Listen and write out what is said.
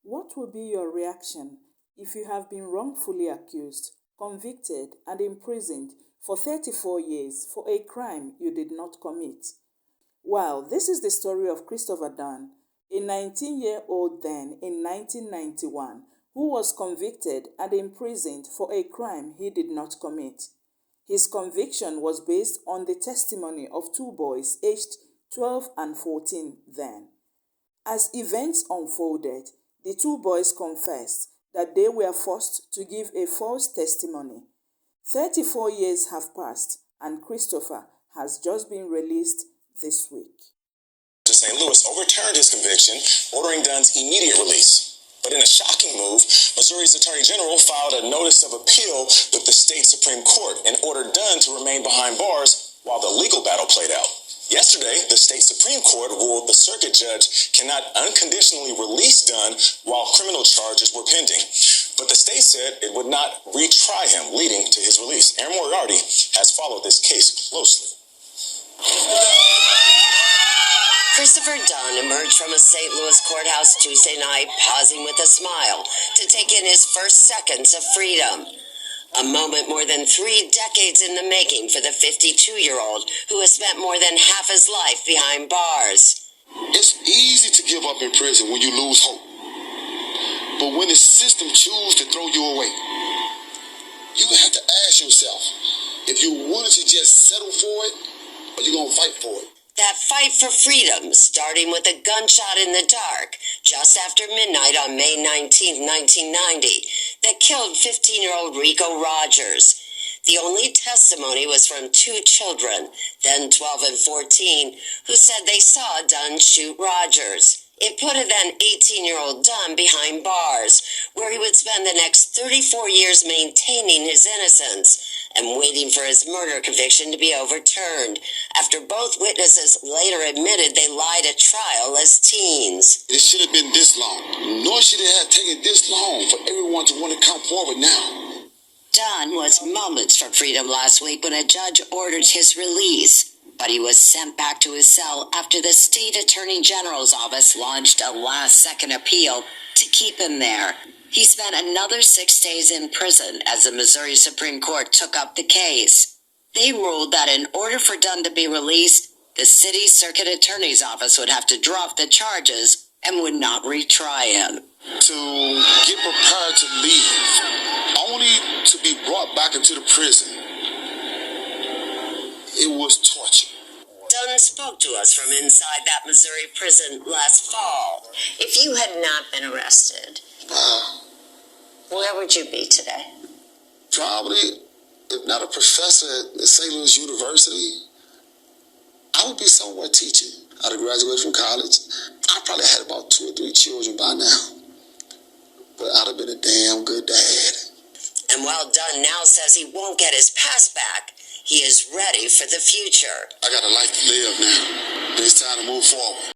What will be your reaction if you have been wrongfully accused, convicted, and imprisoned for 34 years for a crime you did not commit? Well, this is the story of Christopher Dunn, a 19-year-old then in 1991 who was convicted and imprisoned for a crime he did not commit. His conviction was based on the testimony of two boys aged 12 and 14 then. As events unfolded, the two boys confessed that they were forced to give a false testimony. 34 years have passed, and Christopher has just been released this week. St. Louis overturned his conviction, ordering Dunn's immediate release. But in a shocking move, Missouri's Attorney General filed a notice of appeal with the state Supreme Court and ordered Dunn to remain behind bars while the legal battle played out. Yesterday, the state Supreme Court ruled the circuit judge cannot unconditionally release Dunn while criminal charges were pending. But the state said it would not retry him, leading to his release. Aaron Moriarty has followed this case closely. Christopher Dunn emerged from a St. Louis courthouse Tuesday night, pausing with a smile to take in his first seconds of freedom. A moment more than 3 decades in the making for the 52-year-old who has spent more than half his life behind bars. It's easy to give up in prison when you lose hope. But when the system chooses to throw you away, you have to ask yourself if you wanted to just settle for it or you're going to fight for it. That fight for freedom, starting with a gunshot in the dark just after midnight on May 19, 1990, that killed 15-year-old Rico Rogers. The only testimony was from 2 children, then 12 and 14, who said they saw Dunn shoot Rogers. It put a then 18-year-old Dunn behind bars, where he would spend the next 34 years maintaining his innocence and waiting for his murder conviction to be overturned, after both witnesses later admitted they lied at trial as teens. It should have been this long, nor should it have taken this long for everyone to want to come forward now. Dunn was moments from freedom last week when a judge ordered his release, but he was sent back to his cell after the state attorney general's office launched a last-second appeal to keep him there. He spent another 6 days in prison as the Missouri Supreme Court took up the case. They ruled that in order for Dunn to be released, the city circuit attorney's office would have to drop the charges and would not retry him. To get prepared to leave, only to be brought back into the prison, it was torture. Dunn spoke to us from inside that Missouri prison last fall. If you had not been arrested, where would you be today? Probably, if not a professor at St. Louis University, I would be somewhere teaching. I'd have graduated from college. I probably had about 2 or 3 children by now. But I'd have been a damn good dad. And while Dunn now says he won't get his past back, he is ready for the future. I got a life to live now, and it's time to move forward.